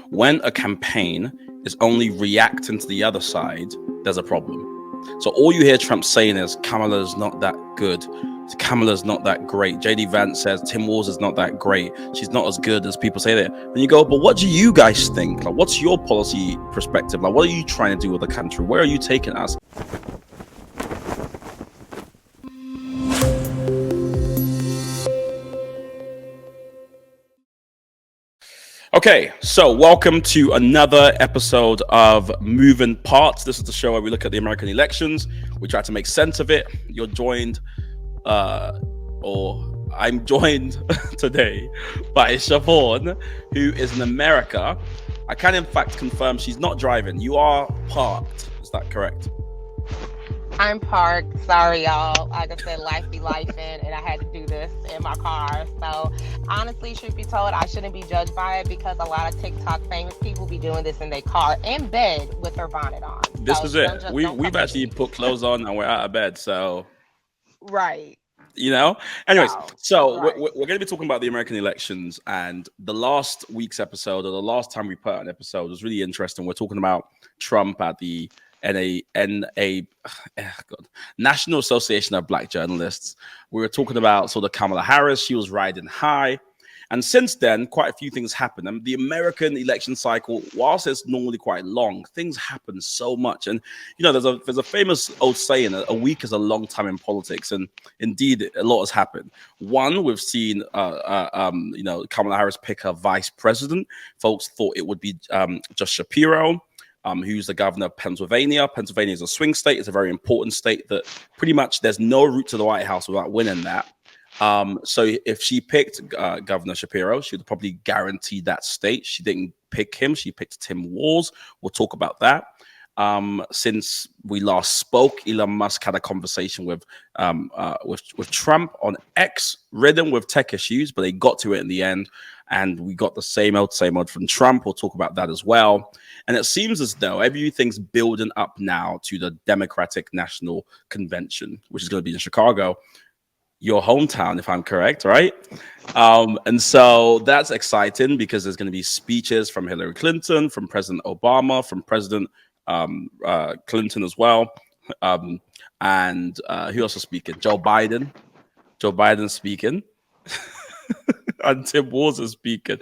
when a campaign is only reacting to the other side, there's a problem. So all you hear Trump saying is Kamala's not that good. Kamala's not that great. JD Vance says Tim Walz is not that great. She's not as good as people say that. And you go, but what do you guys think? Like, what's your policy perspective? Like, what are you trying to do with the country? Where are you taking us? Okay, so welcome to another episode of Moving Parts. This is the show where we look at the American elections. We try to make sense of it. You're joined, I'm joined today by Chevaugn, who is in America. I can in fact confirm she's not driving. You are parked. Is that correct? I'm parked. Sorry, y'all. Like I said, life be lifing, and I had to do this in my car. So, honestly, truth be told, I shouldn't be judged by it because a lot of TikTok famous people be doing this in their car in bed with their bonnet on. This is it. We've actually put clothes on and we're out of bed. So, right. Anyways, so right. we're going to be talking about the American elections, and the last week's episode, or the last time we put out an episode, was really interesting. We're talking about Trump at the National Association of Black Journalists. We were talking about sort of Kamala Harris. She was riding high. And since then, quite a few things happened. And the American election cycle, whilst it's normally quite long, things happen so much. And, there's a famous old saying, a week is a long time in politics. And indeed, a lot has happened. One, we've seen, Kamala Harris pick her vice president. Folks thought it would be Josh Shapiro, who's the governor of Pennsylvania. Pennsylvania is a swing state. It's a very important state that pretty much there's no route to the White House without winning that. So if she picked Governor Shapiro, she would probably guarantee that state. She didn't pick him. She picked Tim Walz. We'll talk about that. Since we last spoke, Elon Musk had a conversation with Trump on X, ridden with tech issues, but they got to it in the end. And we got the same old from Trump. We'll talk about that as well. And it seems as though everything's building up now to the Democratic National Convention, which is going to be in Chicago, your hometown, if I'm correct, right? And so that's exciting because there's going to be speeches from Hillary Clinton, from President Obama, from President Clinton as well. And who else is speaking? Joe Biden. Joe Biden speaking. And Tim Walz is speaking.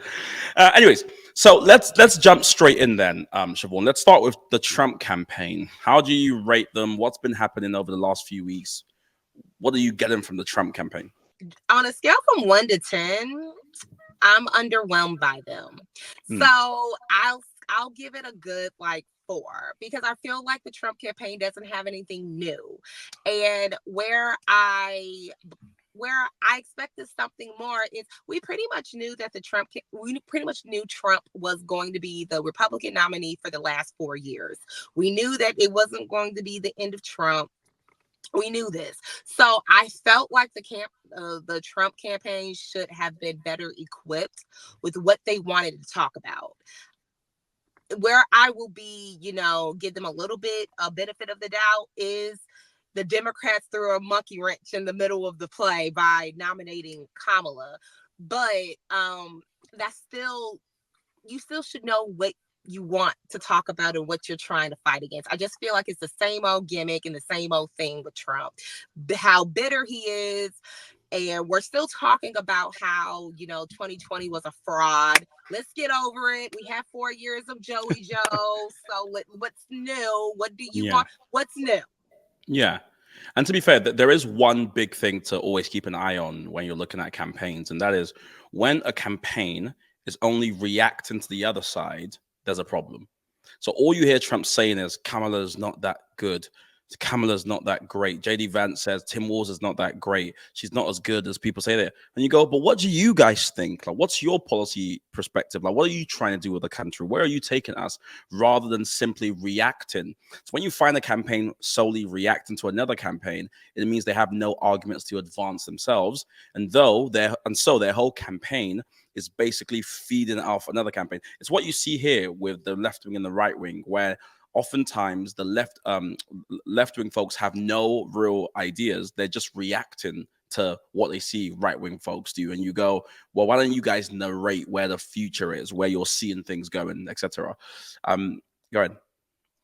Anyways, so let's jump straight in then, Chevaugn. Let's start with the Trump campaign. How do you rate them? What's been happening over the last few weeks? What are you getting from the Trump campaign? On a scale from 1 to 10, I'm underwhelmed by them. So I'll give it a good 4, because I feel like the Trump campaign doesn't have anything new. And where I expected something more is we pretty much knew Trump was going to be the Republican nominee for the last 4 years. We knew that it wasn't going to be the end of Trump. We knew this. So I felt like the Trump campaign should have been better equipped with what they wanted to talk about. Where I will be, give them a benefit of the doubt is the Democrats threw a monkey wrench in the middle of the play by nominating Kamala. But you still should know what you want to talk about and what you're trying to fight against. I just feel like it's the same old gimmick and the same old thing with Trump, how bitter he is. And we're still talking about how, 2020 was a fraud. Let's get over it. We have 4 years of Joey Joe. So what's new? What do you want? What's new? Yeah. And to be fair, there is one big thing to always keep an eye on when you're looking at campaigns. And that is when a campaign is only reacting to the other side, there's a problem. So all you hear Trump saying is Kamala's not that good. Kamala's not that great. JD Vance says Tim Walz is not that great. She's not as good as people say that. And you go, but what do you guys think? Like, what's your policy perspective? Like, what are you trying to do with the country? Where are you taking us rather than simply reacting? So when you find a campaign solely reacting to another campaign, it means they have no arguments to advance themselves. And so their whole campaign is basically feeding off another campaign. It's what you see here with the left wing and the right wing, where oftentimes the left-wing folks have no real ideas. They're just reacting to what they see right-wing folks do, and you go, well, why don't you guys narrate where the future is, where you're seeing things going, etc. Go ahead.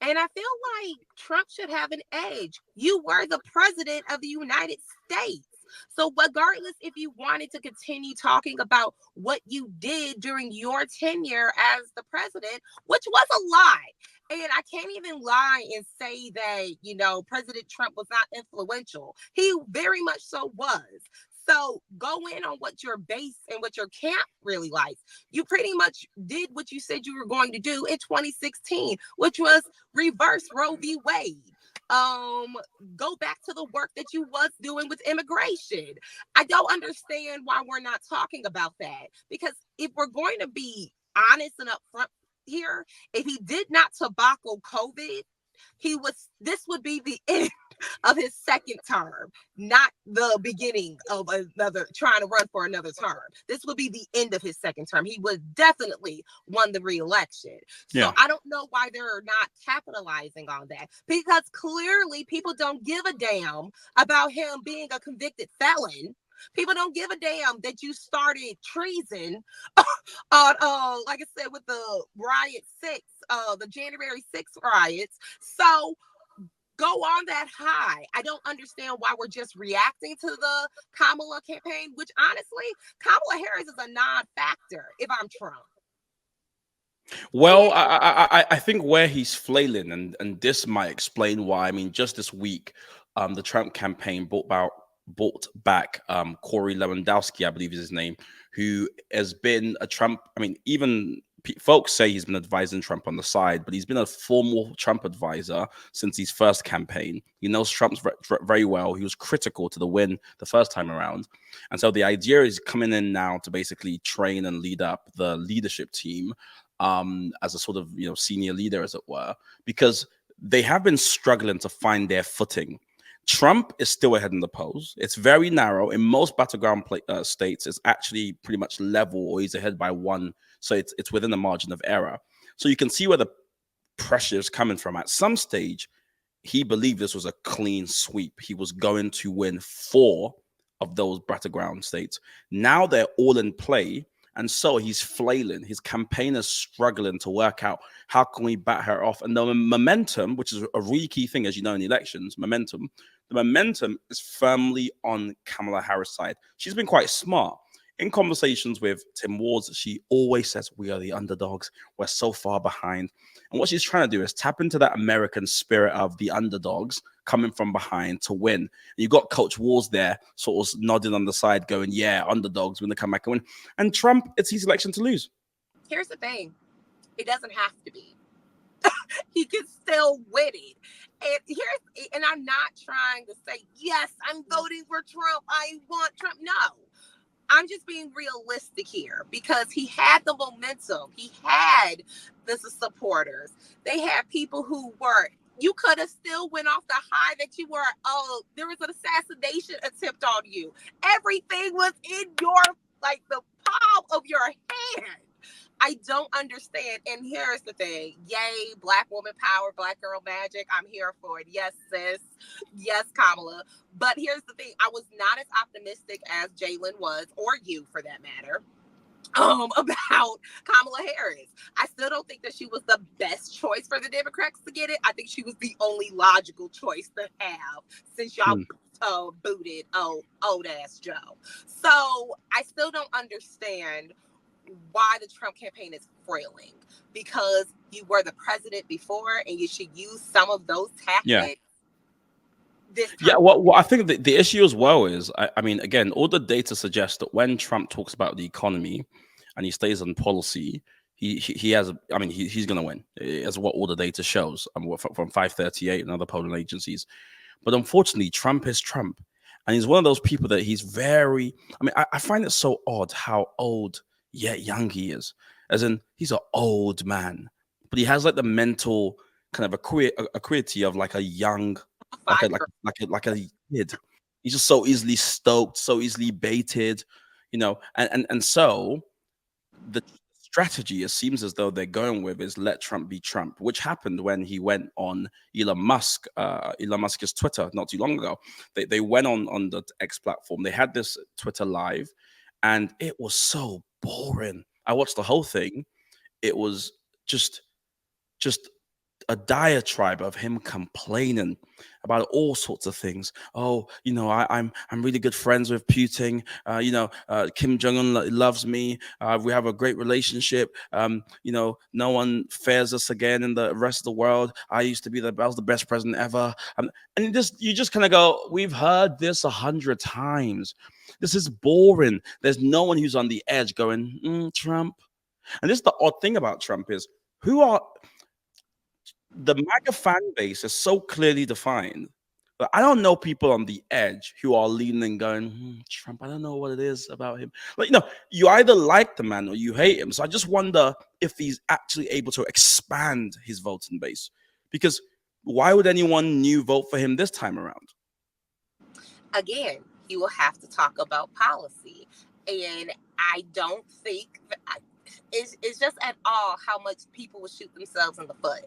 And I feel like Trump should have an edge. You were the president of the United States. So, regardless if you wanted to continue talking about what you did during your tenure as the president, which was a lie. And I can't even lie and say that, President Trump was not influential. He very much so was. So go in on what your base and what your camp really likes. You pretty much did what you said you were going to do in 2016, which was reverse Roe v. Wade. Go back to the work that you was doing with immigration. I don't understand why we're not talking about that, because if we're going to be honest and upfront here, if he did not tobacco COVID, this would be the end of his second term, not the beginning of another, trying to run for another term. This would be the end of his second term. He would definitely won the re-election. So I don't know why they're not capitalizing on that, because clearly people don't give a damn about him being a convicted felon. People don't give a damn that you started treason on, like I said, with the riot 6, the January 6th riots. So go on that high. I don't understand why we're just reacting to the Kamala campaign, which honestly, Kamala Harris is a non-factor if I'm Trump. Well, I think where he's flailing, and this might explain why. I mean, just this week, the Trump campaign brought back Corey Lewandowski, I believe is his name, who has been a Trump. I mean, even folks say he's been advising Trump on the side, but he's been a formal Trump advisor since his first campaign. He knows Trump very well. He was critical to the win the first time around. And so the idea is coming in now to basically train and lead up the leadership team as a sort of, senior leader, as it were, because they have been struggling to find their footing. Trump is still ahead in the polls. It's very narrow. In most battleground states, it's actually pretty much level, or he's ahead by one. So it's within the margin of error. So you can see where the pressure is coming from. At some stage, he believed this was a clean sweep. He was going to win 4 of those battleground states. Now they're all in play. And so he's flailing. His campaign is struggling to work out how can we bat her off. And the momentum, which is a really key thing, as you know, in elections, the momentum is firmly on Kamala Harris' side. She's been quite smart. In conversations with Tim Walz, she always says, we are the underdogs. We're so far behind. And what she's trying to do is tap into that American spirit of the underdogs coming from behind to win. And you've got Coach Walz there sort of nodding on the side going, yeah, underdogs when they come back and win. And Trump, it's his election to lose. Here's the thing. It doesn't have to be. He can still win it. And I'm not trying to say, yes, I'm voting for Trump. I want Trump. No. I'm just being realistic here, because he had the momentum. He had the supporters. They had people who were, you could have still went off the high that you were, there was an assassination attempt on you. Everything was in the palm of your hand. I don't understand. And here's the thing. Yay, Black woman power, Black girl magic. I'm here for it. Yes, sis. Yes, Kamala. But here's the thing. I was not as optimistic as Jalen was, or you for that matter, about Kamala Harris. I still don't think that she was the best choice for the Democrats to get it. I think she was the only logical choice to have, since y'all booted old ass Joe. So I still don't understand why the Trump campaign is frailing, because you were the president before and you should use some of those tactics. Yeah, well, I think the issue as well is, I mean, again, all the data suggests that when Trump talks about the economy and he stays on policy, he has, I mean, he's going to win, as what all the data shows, from 538 and other polling agencies. But unfortunately, Trump is Trump. And he's one of those people that he's very, I mean, I find it so odd how old yet young he is. As in, he's an old man, but he has like the mental kind of acuity of like a young, like a kid. He's just so easily stoked, so easily baited, and so the strategy it seems as though they're going with is let Trump be Trump, which happened when he went on Elon Musk's Twitter not too long ago. They went on the X platform. They had this Twitter live, and it was so boring. I watched the whole thing. It was just just a diatribe of him complaining about all sorts of things. Oh, I'm really good friends with Putin. Kim Jong Un loves me. We have a great relationship. No one fares us again in the rest of the world. I was the best president ever. And you just kind of go, we've heard this 100 times. This is boring. There's no one who's on the edge going, Trump. And this is the odd thing about Trump is who are the MAGA fan base is so clearly defined. But I don't know people on the edge who are leaning, going, Trump, I don't know what it is about him. Like, you either like the man or you hate him. So I just wonder if he's actually able to expand his voting base. Because why would anyone new vote for him this time around? Again, you will have to talk about policy. And I don't think it's just at all how much people will shoot themselves in the foot.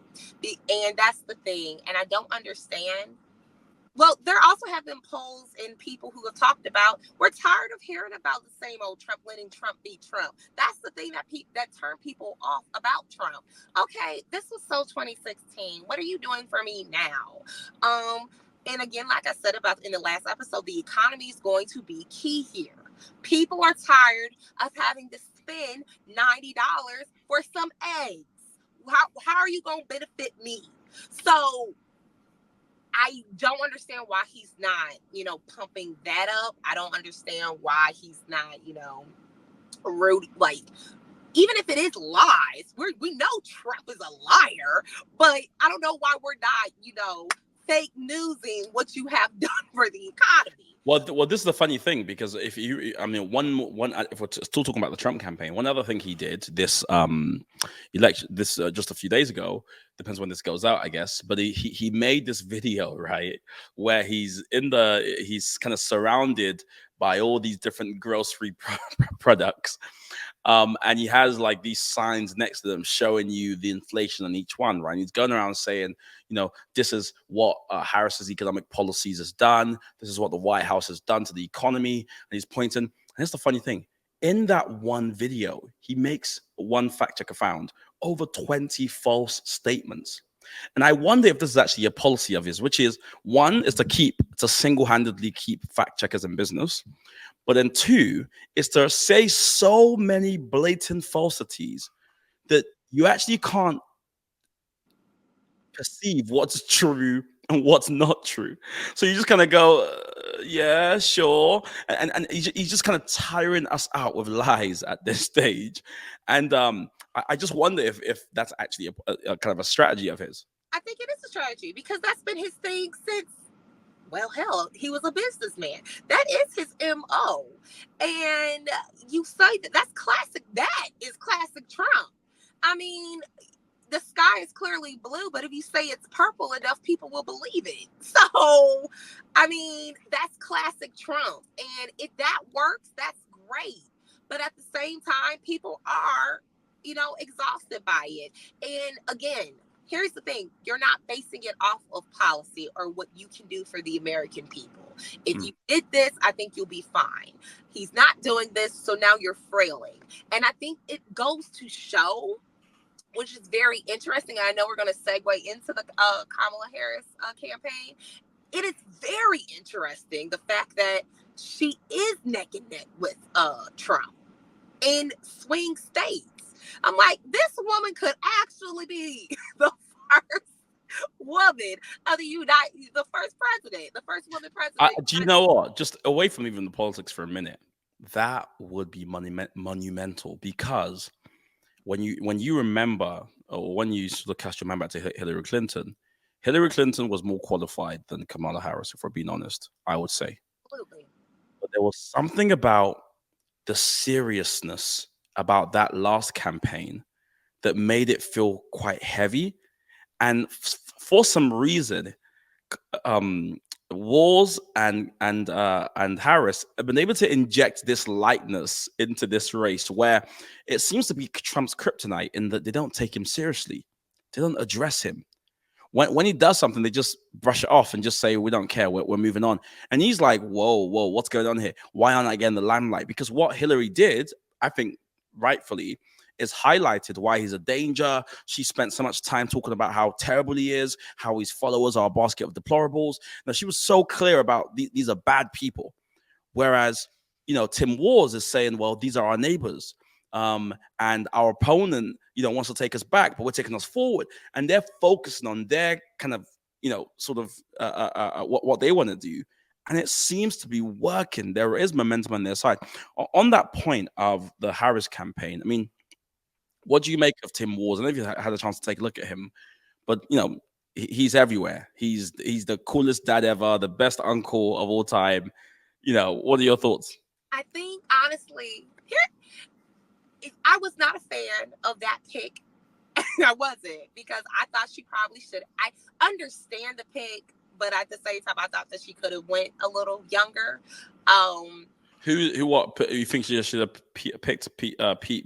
And that's the thing. And I don't understand. Well, there also have been polls and people who have talked about, we're tired of hearing about the same old Trump, letting Trump be Trump. That's the thing that turned people off about Trump. Okay, this was so 2016. What are you doing for me now? And again, like I said about in the last episode, the economy is going to be key here. People are tired of having to spend $90 for some eggs. How are you going to benefit me? So I don't understand why he's not, pumping that up. I don't understand why he's not, rude. Like, even if it is lies, we know Trump is a liar, but I don't know why we're not, fake newsing what you have done for the economy. Well, this is the funny thing, because if we're still talking about the Trump campaign, one other thing he did this election, just a few days ago, depends when this goes out, I guess, but he made this video, right, where he's kind of surrounded by all these different grocery products. And he has like these signs next to them showing you the inflation on each one, right? And he's going around saying, this is what Harris's economic policies has done. This is what the White House has done to the economy. And he's pointing. And here's the funny thing. In that one video, he makes, one fact checker found, over 20 false statements. And I wonder if this is actually a policy of his, which is, one, is to single-handedly keep fact checkers in business. But then two is to say so many blatant falsities that you actually can't perceive what's true and what's not true. So you just kind of go, yeah, sure. And he's just kind of tiring us out with lies at this stage. And I just wonder if that's actually a kind of a strategy of his. I think it is a strategy, because that's been his thing since, well, hell, he was a businessman. That is his MO. And you say that's classic. That is classic Trump. I mean, the sky is clearly blue, but if you say it's purple enough, people will believe it. So, I mean, that's classic Trump. And if that works, that's great. But at the same time, people are, exhausted by it. And again, here's the thing. You're not basing it off of policy or what you can do for the American people. If you did this, I think you'll be fine. He's not doing this, so now you're frailing. And I think it goes to show, which is very interesting. I know we're going to segue into the Kamala Harris campaign. It is very interesting, the fact that she is neck and neck with Trump in swing states. I'm like, this woman could actually be the first woman of the first president, the first woman president. Do you know what? Just away from even the politics for a minute, that would be monumental, because when you remember, or when you sort of cast your mind back to Hillary Clinton was more qualified than Kamala Harris, if we're being honest, I would say. Absolutely. But there was something about the seriousness about that last campaign that made it feel quite heavy. And for some reason, Walls and Harris have been able to inject this lightness into this race where it seems to be Trump's kryptonite in that they don't take him seriously. They don't address him. When he does something, they just brush it off and just say, we don't care, we're moving on. And he's like, whoa, what's going on here? Why aren't I getting the limelight? Because what Hillary did, I think rightfully, is highlighted why he's a danger. She spent so much time talking about how terrible he is, how his followers are a basket of deplorables. Now, she was so clear about these are bad people. Whereas, Tim Walz is saying, well, these are our neighbors. And our opponent, wants to take us back, but we're taking us forward. And they're focusing on their kind of, sort of what they want to do. And it seems to be working. There is momentum on their side. On that point of the Harris campaign, I mean, what do you make of Tim Walz? I don't know if you had a chance to take a look at him, but he's everywhere. He's the coolest dad ever, the best uncle of all time. What are your thoughts? I think honestly, I was not a fan of that pick. I wasn't, because I thought she probably should. I understand the pick, but at the same time, I thought that she could have went a little younger. Who you think she should have picked? Pete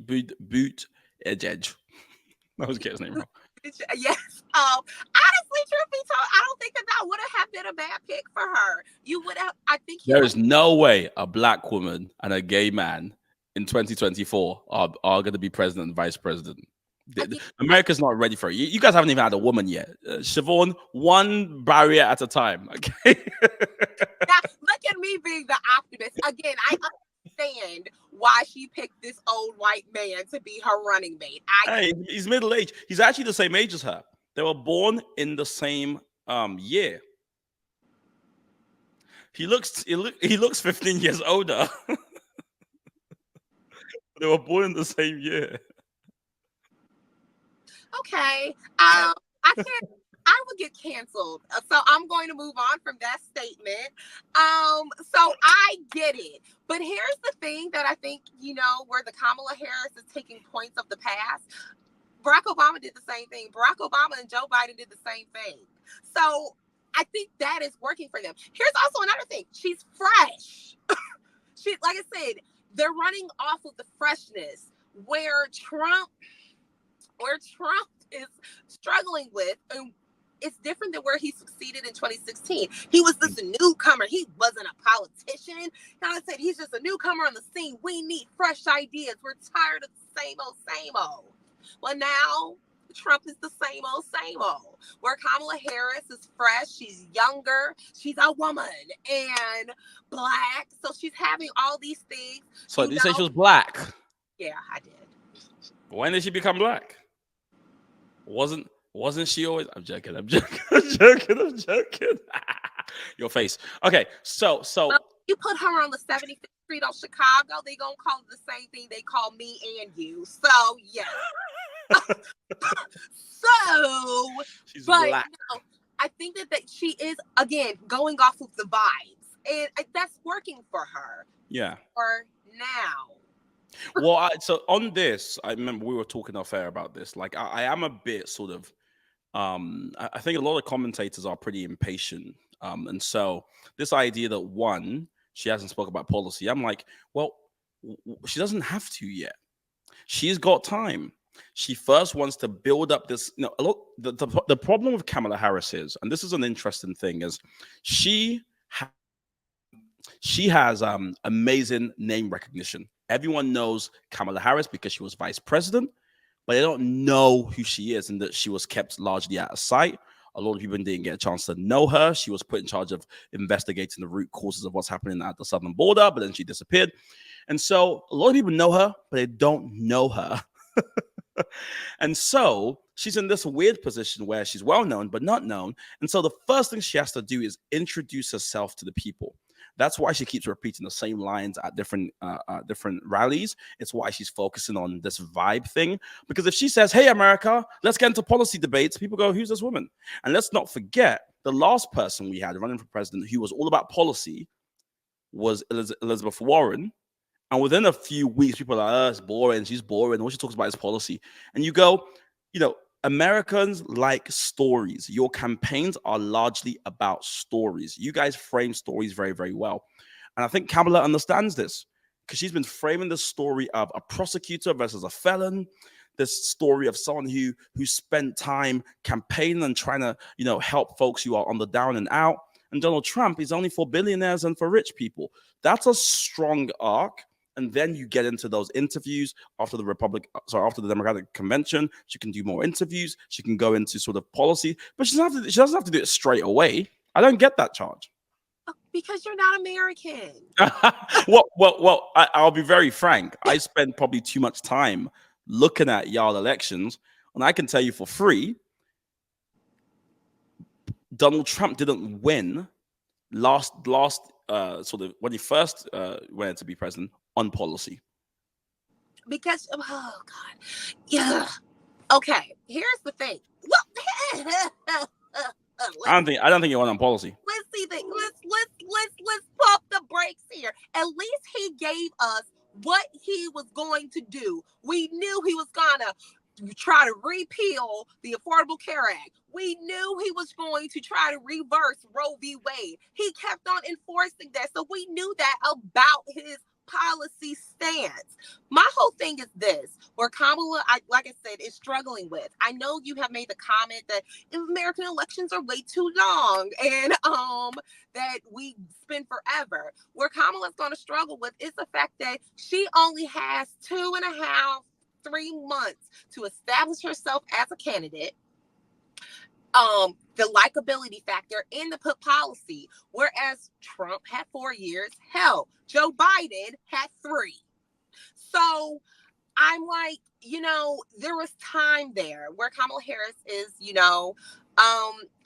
Buttigieg. I was getting his name wrong. Yes. Honestly, truth be told, I don't think that would have been a bad pick for her. You would have. I think there is no way a black woman and a gay man in 2024 are going to be president and vice president. America's not ready for it. You guys haven't even had a woman yet. Chevaugn, one barrier at a time. Okay. Now, look at me being the optimist. Again, I understand why she picked this old white man to be her running mate. Hey, he's middle-aged. He's actually the same age as her. They were born in the same year. He looks 15 years older. They were born in the same year. Okay. I would get canceled. So I'm going to move on from that statement. So I get it. But here's the thing that I think, where the Kamala Harris is taking points of the past. Barack Obama did the same thing. Barack Obama and Joe Biden did the same thing. So I think that is working for them. Here's also another thing. She's fresh. Like I said, they're running off of the freshness where Trump is struggling with, and it's different than where he succeeded in 2016. He was this newcomer. He wasn't a politician. Now I said he's just a newcomer on the scene. We need fresh ideas. We're tired of the same old. Well, now Trump is the same old. Where Kamala Harris is fresh. She's younger. She's a woman and black. So she's having all these things. So you say she was black? Yeah, I did. When did she become black? Wasn't she always? I'm joking. Your face. Okay, so well, you put her on the 75th Street on Chicago, they gonna call it the same thing they call me and you. So yeah. So she's black. I think that she is, again, going off of the vibes, and that's working for her. Yeah. For now. Well, so on this, I remember we were talking off air about this. Like, I am a bit sort of, I think a lot of commentators are pretty impatient. And so this idea that one, she hasn't spoken about policy. I'm like, well, she doesn't have to yet. She's got time. She first wants to build up this, the problem with Kamala Harris is, and this is an interesting thing, is she has amazing name recognition. Everyone knows Kamala Harris because she was vice president, but they don't know who she is and that she was kept largely out of sight. A lot of people didn't get a chance to know her. She was put in charge of investigating the root causes of what's happening at the southern border, but then she disappeared. And so a lot of people know her, but they don't know her. And so she's in this weird position where she's well known, but not known. And so the first thing she has to do is introduce herself to the people. That's why she keeps repeating the same lines at different rallies. It's why she's focusing on this vibe thing. Because if she says, hey, America, let's get into policy debates, people go, who's this woman? And let's not forget, the last person we had running for president who was all about policy was Elizabeth Warren. And within a few weeks, people are like, it's boring. She's boring. All she talks about is policy. And you go, Americans like stories. Your campaigns are largely about stories. You guys frame stories very, very well. And I think Kamala understands this because she's been framing the story of a prosecutor versus a felon, this story of someone who spent time campaigning and trying to, help folks who are on the down and out. And Donald Trump is only for billionaires and for rich people. That's a strong arc. And then you get into those interviews after after the Democratic convention. She can do more interviews. She can go into sort of policy, but she doesn't have to do it straight away. I don't get that charge. Because you're not American. I'll be very frank. I spend probably too much time looking at y'all elections, and I can tell you for free, Donald Trump didn't win last sort of when he first went to be president on policy. Because oh god, yeah. Okay, here's the thing. Well, I don't think he won on policy. Let's see that. Let's pump the brakes here. At least he gave us what he was going to do. We knew he was gonna try to repeal the Affordable Care Act. We knew he was going to try to reverse Roe v. Wade. He kept on enforcing that. So we knew that about his policy stance. My whole thing is this, where Kamala, like I said, is struggling with. I know you have made the comment that American elections are way too long and that we spend forever. Where Kamala's going to struggle with is the fact that she only has 2.5, 3 months to establish herself as a candidate. The likability factor in the policy, whereas Trump had 4 years. Hell, Joe Biden had 3. So I'm like, there was time there where Kamala Harris is,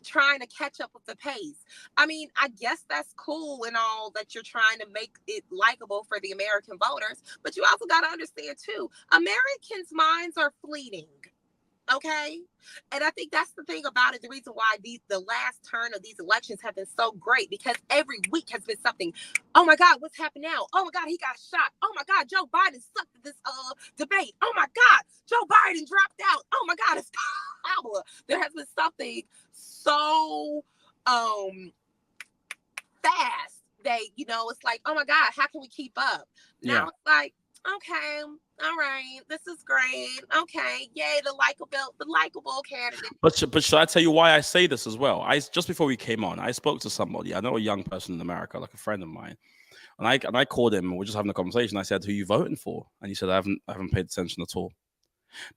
trying to catch up with the pace. I mean, I guess that's cool and all that you're trying to make it likable for the American voters, but you also got to understand too, Americans' minds are fleeting. Okay. And I think that's the thing about it. The reason why the last turn of these elections have been so great, because every week has been something. Oh my God, what's happened now? Oh my God, he got shot. Oh my God, Joe Biden sucked at this debate. Oh my God, Joe Biden dropped out. Oh my God, it's Kamala. There has been something so fast that, it's like, oh my God, how can we keep up? Now it's like, okay, all right, this is great. Okay, yay, the likable candidate. But should I tell you why I say this as well? Just before we came on, I spoke to somebody. I know a young person in America, like a friend of mine, and I called him and we're just having a conversation. I said, "Who are you voting for?" And he said, "I haven't paid attention at all,"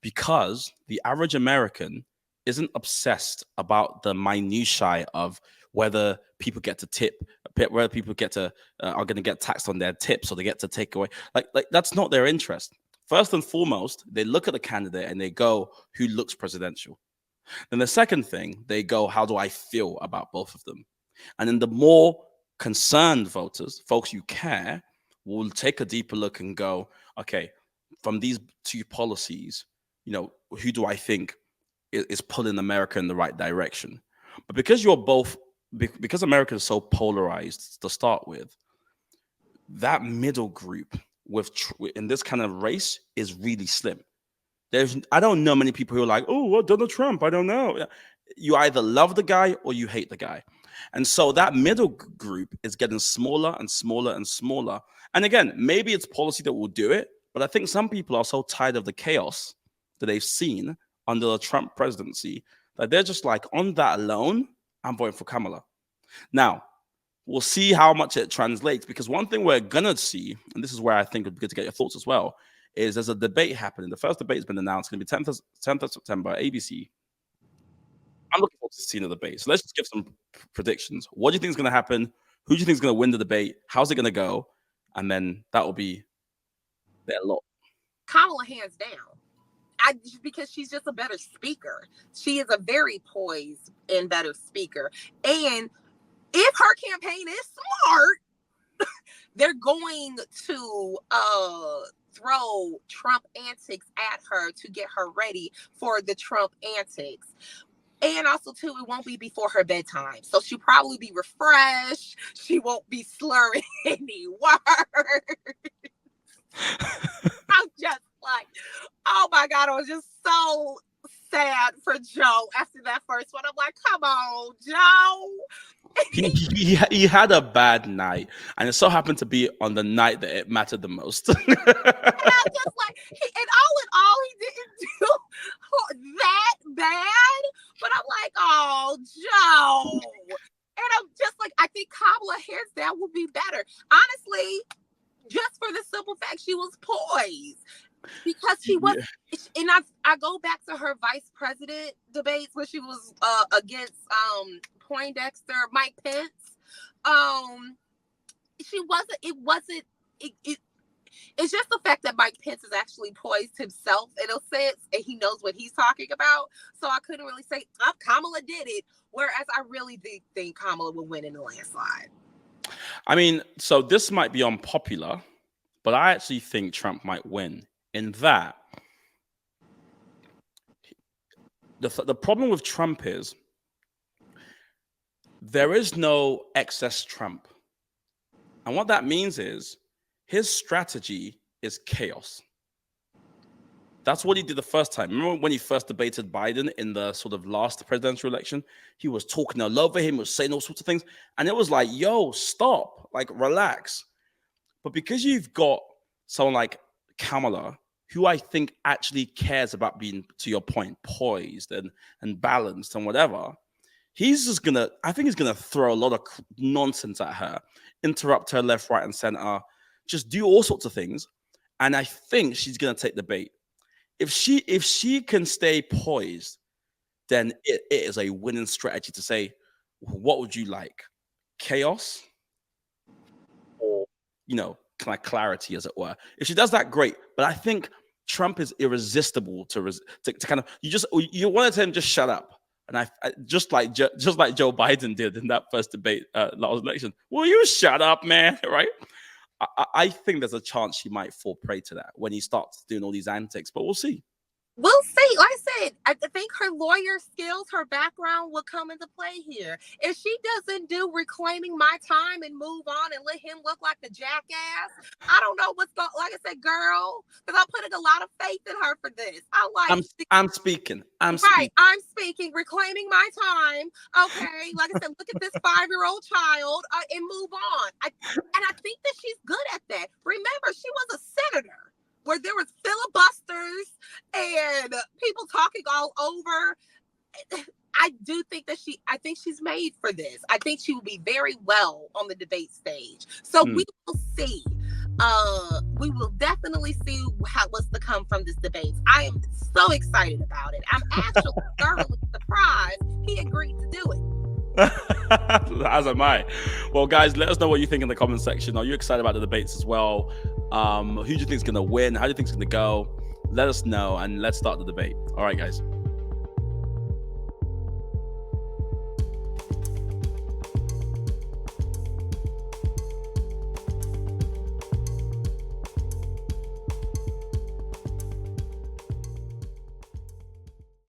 because the average American isn't obsessed about the minutiae of whether people get to tip, whether people get to are going to get taxed on their tips or they get to take away. Like that's not their interest. First and foremost, they look at the candidate and they go, "Who looks presidential?" Then the second thing, they go, "How do I feel about both of them?" And then the more concerned voters, folks you care, will take a deeper look and go, "Okay, from these two policies, who do I think is pulling America in the right direction?" But because because America is so polarized to start with, that middle group in this kind of race is really slim. I don't know many people who are like, "Oh, well, Donald Trump, I don't know." You either love the guy or you hate the guy. And so that middle group is getting smaller and smaller and smaller. And again, maybe it's policy that will do it, but I think some people are so tired of the chaos that they've seen under the Trump presidency that they're just like, on that alone, I'm voting for Kamala. Now, we'll see how much it translates, because one thing we're going to see, and this is where I think it would be good to get your thoughts as well, is there's a debate happening. The first debate has been announced. It's going to be 10th of September, ABC. I'm looking forward to seeing the debate. So let's just give some predictions. What do you think is going to happen? Who do you think is going to win the debate? How's it going to go? And then that will be their lot. Kamala, hands down. Because she's just a better speaker. She is a very poised and better speaker. And if her campaign is smart, they're going to throw Trump antics at her to get her ready for the Trump antics. And also, too, it won't be before her bedtime. So she'll probably be refreshed. She won't be slurring any words. I'm just like, oh my God, I was just so sad for Joe after that first one. I'm like, come on, Joe. He had a bad night, and it so happened to be on the night that it mattered the most. And I'm just like, and all in all, he didn't do that bad. But I'm like, oh, Joe. And I'm just like, I think Kamala Harris, that would be better. Honestly, just for the simple fact she was poised. Because she was, and I go back to her vice president debates where she was against Poindexter, Mike Pence. She wasn't. It's just the fact that Mike Pence is actually poised himself in a sense, and he knows what he's talking about. So I couldn't really say Kamala did it. Whereas I really did think Kamala would win in the landslide. I mean, so this might be unpopular, but I actually think Trump might win. In that, the problem with Trump is there is no excess Trump. And what that means is his strategy is chaos. That's what he did the first time. Remember when he first debated Biden in the sort of last presidential election? He was talking all over him, was saying all sorts of things. And it was like, yo, stop, like, relax. But because you've got someone like Kamala, who I think actually cares about being, to your point, poised and balanced and whatever, I think he's gonna throw a lot of nonsense at her, interrupt her left, right, and center, just do all sorts of things. And I think she's gonna take the bait. If she can stay poised, then it is a winning strategy to say, what would you like? Chaos? Or, kind of clarity, as it were. If she does that, great. But I think Trump is irresistible to kind of, you want to tell him just shut up. And I just like Joe Biden did in that first debate last election. Will you shut up, man? Right? I think there's a chance she might fall prey to that when he starts doing all these antics, but we'll see. We'll see. Like I said, I think her lawyer skills, her background will come into play here. If she doesn't do reclaiming my time and move on and let him look like the jackass, I don't know what's going. Like I said, girl, because I'm putting a lot of faith in her for this. I'm speaking. Reclaiming my time. Okay, like I said, look at this 5-year-old child and move on. I think that she's good at that. Remember, she was a senator, where there was filibusters and people talking all over. I do think that I think she's made for this. I think she will be very well on the debate stage. So we will see. We will definitely see what's to come from this debate. I am so excited about it. I'm actually thoroughly surprised he agreed to do it. As am I. Well, guys, let us know what you think in the comment section. Are you excited about the debates as well? Who do you think is going to win? How do you think it's going to go? Let us know, and let's start the debate. All right, guys.